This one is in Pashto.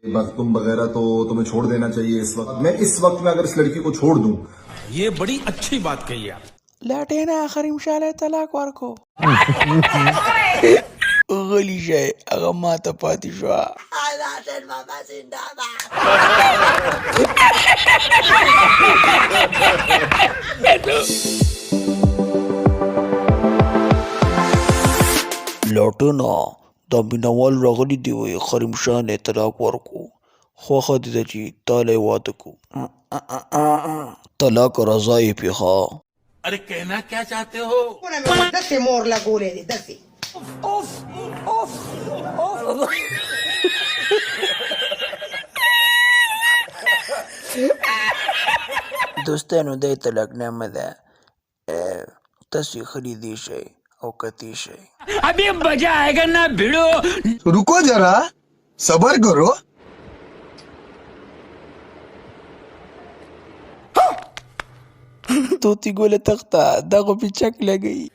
बस तुम वगैरह तो तुम्हें छोड़ देना चाहिए इस वक्त। मैं इस वक्त में अगर इस लड़की को छोड़ दूं, ये बड़ी अच्छी बात कही आप। لاتينا آخر مشالة تلاك واركو غلي شيء أغمات باتي شوا لاتينا دامبينوال رغلي ديوي خريم شانة تلاك واركو خواخا دي تالي واتكو طلاق رضاي بيخا अरे कहना क्या चाहते हो? Dase morla gure, dase. دوستانو دای طلاق نامه ده تاسو خریدی شئ او کتی شئ अभी मजा आएगा ना भिड़ो। रुको जरा सबर करो توتی گل تخته دغه پیچک لګی